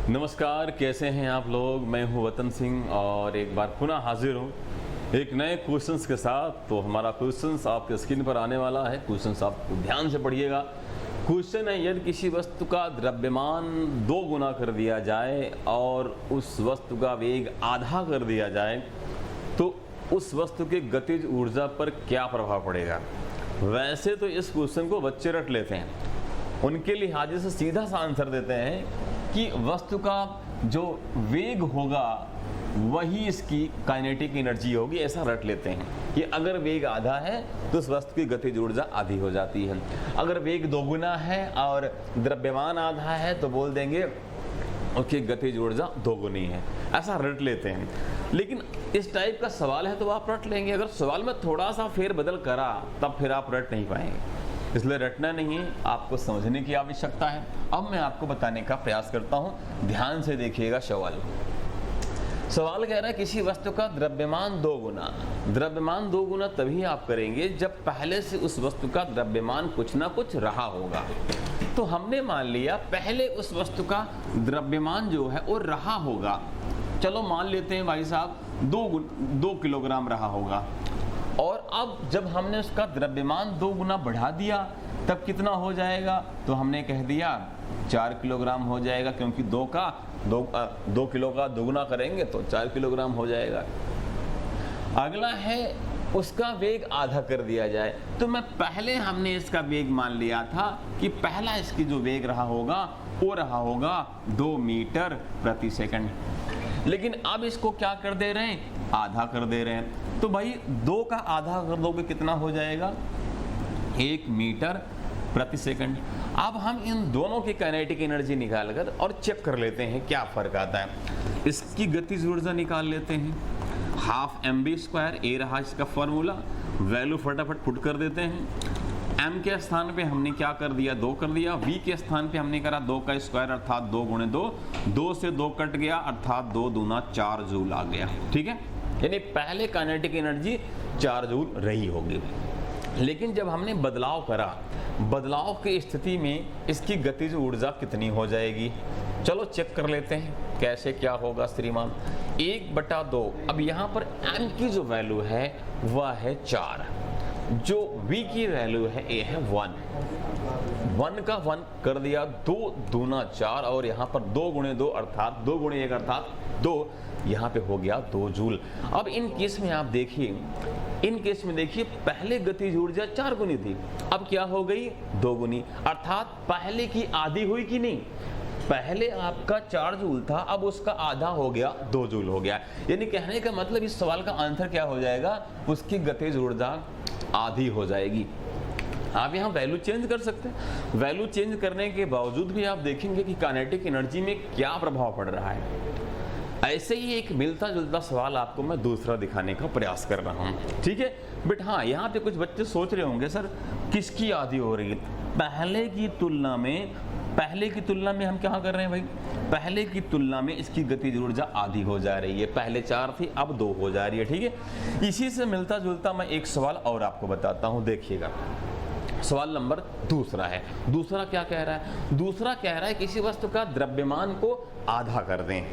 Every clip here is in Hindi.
नमस्कार, कैसे हैं आप लोग। मैं हूं वतन सिंह और एक बार पुनः हाजिर हूं एक नए क्वेश्चंस के साथ। तो हमारा क्वेश्चंस आपके स्क्रीन पर आने वाला है। क्वेश्चंस आप ध्यान से पढ़िएगा। क्वेश्चन है, यदि किसी वस्तु का द्रव्यमान 2 गुना कर दिया जाए और उस वस्तु का वेग आधा कर दिया जाए तो उस वस्तु की गतिज ऊर्जा पर क्या प्रभाव पड़ेगा। वैसे तो इस क्वेश्चन को बच्चे रट लेते हैं, उनके लिहाजे से सीधा सा आंसर देते हैं कि वस्तु का जो वेग होगा वही इसकी काइनेटिक एनर्जी होगी, ऐसा रट लेते हैं कि अगर वेग आधा है तो उस वस्तु की गतिज ऊर्जा आधी हो जाती है। अगर वेग 2 गुना है और द्रव्यमान आधा है तो बोल देंगे उसकी गतिज ऊर्जा 2 गुनी है, ऐसा रट लेते हैं। लेकिन इस टाइप का सवाल है तो आप रट लेंगे। अगर सवाल में थोड़ा सा फेरबदल करा तब फिर आप रट नहीं पाएंगे। इसलिए रटना नहीं है, आपको समझने की आवश्यकता है। अब मैं आपको बताने का प्रयास करता हूं, ध्यान से देखिएगा। सवाल कह रहा है किसी वस्तु का द्रव्यमान 2 गुना। द्रव्यमान 2 गुना तभी आप करेंगे जब पहले से उस वस्तु का द्रव्यमान कुछ ना कुछ रहा होगा। तो हमने मान लिया पहले उस वस्तु का द्रव्यमान जो है वो रहा होगा। चलो मान लेते हैं भाई साहब 2 किलोग्राम रहा होगा, और अब जब हमने उसका द्रव्यमान 2 गुना बढ़ा दिया तब कितना हो जाएगा। तो हमने कह दिया 4 किलोग्राम हो जाएगा, क्योंकि 2 किलो का दोगुना करेंगे तो 4 किलोग्राम हो जाएगा। अगला है उसका वेग आधा कर दिया जाए। तो मैं पहले हमने इसका वेग मान लिया था कि पहला इसकी जो वेग रहा होगा वो रहा होगा 2 मीटर प्रति सेकंड। लेकिन अब इसको क्या कर दे रहे हैं, आधा कर दे रहे हैं। तो भाई 2 का आधा कर दोगे कितना हो जाएगा, 1 मीटर प्रति सेकंड। अब हम इन दोनों की काइनेटिक एनर्जी निकाल कर और चेक कर लेते हैं क्या फर्क आता है। इसकी गतिज ऊर्जा निकाल लेते हैं, 12 mv²। ए रहा इसका फॉर्मूला, वैल्यू फटाफट पुट कर देते हैं। m के स्थान पे हमने क्या कर दिया, 2 कर दिया। v के स्थान पे हमने करा 2 का स्क्वायर अर्थात 2 गुणे 2। 2 से 2 कट गया अर्थात 2 दूना 4 जूल आ गया। ठीक है, यानी पहले काइनेटिक एनर्जी 4 जूल रही होगी। लेकिन जब हमने बदलाव करा, बदलाव की स्थिति में इसकी गतिज ऊर्जा कितनी हो जाएगी। चलो चेक कर लेते हैं कैसे क्या होगा श्रीमान। 1/2। अब यहाँ पर m की जो वैल्यू है वह है 4, जो v की वैल्यू है a है 1 का 1 कर दिया, 2 दूना 4, और यहाँ पर 2 गुणे 2 अर्थात 2 गुणे 1 अर्थात 2, यहाँ पे हो गया 2 जूल। अब इन केस में आप देखिए, इन केस में देखिए पहले गतिज ऊर्जा 4 गुनी थी, अब क्या हो गई 2 गुनी, अर्थात पहले की आधी हुई कि नहीं। पहले आपका 4 जूल था, अब उसका आधा हो गया 2 जूल हो गया। यानी कहने का मतलब इस सवाल का आंसर क्या हो जाएगा, उसकी गतिज ऊर्जा आधी हो जाएगी। आप यहाँ वैल्यू चेंज कर सकते हैं। वैल्यू चेंज करने के बावजूद भी आप देखेंगे कि काइनेटिक एनर्जी में क्या प्रभाव पड़ रहा है। ऐसे ही एक मिलता जुलता सवाल आपको मैं दूसरा दिखाने का प्रयास कर रहा हूँ। ठीक है, बट हाँ, यहाँ पे कुछ बच्चे सोच रहे होंगे सर किसकी आधी हो रही है। पहले की तुलना में हम क्या कर रहे हैं भाई, पहले की तुलना में इसकी गतिज ऊर्जा आधी हो जा रही है। पहले 4 थी, अब 2 हो जा रही है। ठीक है, इसी से मिलता जुलता मैं एक सवाल और आपको बताता हूँ, देखिएगा। सवाल नंबर दूसरा है। दूसरा क्या कह रहा है, दूसरा कह रहा है किसी वस्तु का द्रव्यमान को आधा कर दें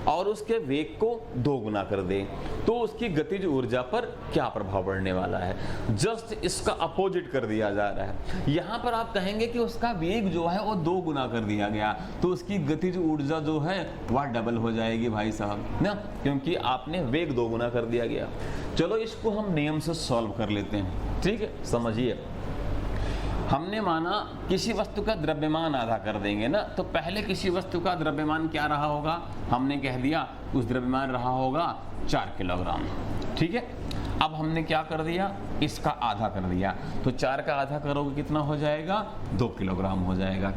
और उसके वेग को 2 गुना कर दें तो उसकी गतिज ऊर्जा पर क्या प्रभाव पड़ने वाला है। जस्ट इसका अपोजिट कर दिया जा रहा है। यहाँ पर आप कहेंगे कि उसका वेग जो है वो 2 गुना कर दिया गया तो उसकी गतिज ऊर्जा जो है वह डबल हो जाएगी भाई साहब ना, क्योंकि आपने वेग 2 गुना कर दिया गया। चलो इसको हम नियम से सॉल्व कर लेते हैं। ठीक है, समझिए। हमने माना किसी वस्तु का द्रव्यमान आधा कर देंगे ना, तो पहले किसी वस्तु का द्रव्यमान क्या रहा होगा, हमने कह दिया उस द्रव्यमान रहा होगा 4 किलोग्राम। ठीक है, अब हमने क्या कर दिया, इसका आधा कर दिया, तो 4 का आधा करोगे कितना हो जाएगा, 2 किलोग्राम हो जाएगा।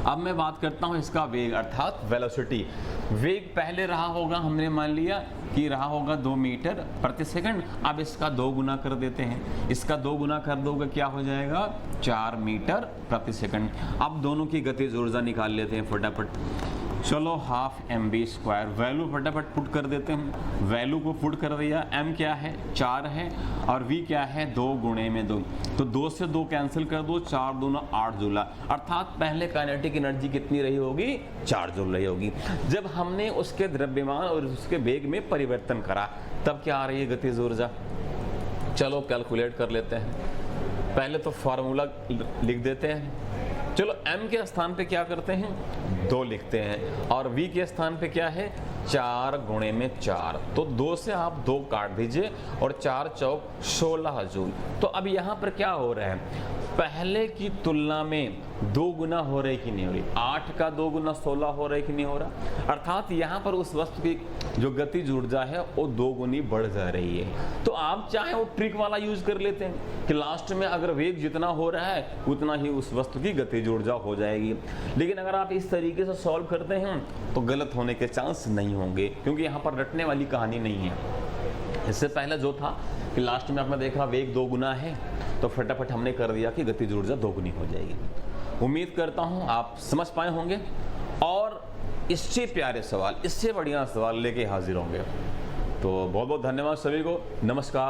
अब मैं बात करता हूं इसका वेग अर्थात वेलोसिटी। वेग पहले रहा होगा, हमने मान लिया कि रहा होगा 2 मीटर प्रति सेकंड। अब इसका 2 गुना कर देते हैं, इसका 2 गुना कर दोगे क्या हो जाएगा, 4 मीटर प्रति सेकंड। अब दोनों की गतिज ऊर्जा निकाल लेते हैं फटाफट। चलो हाफ mv², वैल्यू फटाफट पुट कर देते हैं। वैल्यू को पुट कर दिया, m क्या है 4 है और v क्या है 2 गुणे में 2, तो 2 से 2 कैंसिल कर दो, 4 दूना 8 जूला, अर्थात पहले काइनेटिक एनर्जी कितनी रही होगी 4 जूल रही होगी। जब हमने उसके द्रव्यमान और उसके वेग में परिवर्तन करा तब क्या आ रही है गतिज ऊर्जा। चलो कैलकुलेट कर लेते हैं, पहले तो फॉर्मूला लिख देते हैं। चलो m के स्थान पे क्या करते हैं 2 लिखते हैं और v के स्थान पे क्या है 4 गुणे में 4, तो 2 से आप 2 काट दीजिए और 4 चौक 16 जूल। तो अब यहाँ पर क्या हो रहा है, पहले की तुलना में 2 गुना हो रही कि नहीं हो रही, 8 का 2 गुना 16 हो रहा है कि नहीं हो रहा, अर्थात यहाँ पर उस वस्तु की जो गतिज ऊर्जा है वो 2 गुनी बढ़ जा रही है। तो आप चाहे वो ट्रिक वाला यूज कर लेते हैं कि लास्ट में अगर वेग जितना हो रहा है उतना ही उस वस्तु की गतिज ऊर्जा हो जाएगी, लेकिन अगर आप इस तरीके से सॉल्व करते हैं तो गलत होने के चांस नहीं होंगे, क्योंकि यहाँ पर रटने वाली कहानी नहीं है। इससे पहले जो था कि लास्ट में आपने देखा वेग 2 गुना है तो फटाफट हमने कर दिया कि गतिज ऊर्जा 2 गुनी हो जाएगी। उम्मीद करता हूँ आप समझ पाए होंगे और इससे प्यारे सवाल, इससे बढ़िया सवाल लेके हाजिर होंगे। तो बहुत बहुत धन्यवाद सभी को, नमस्कार।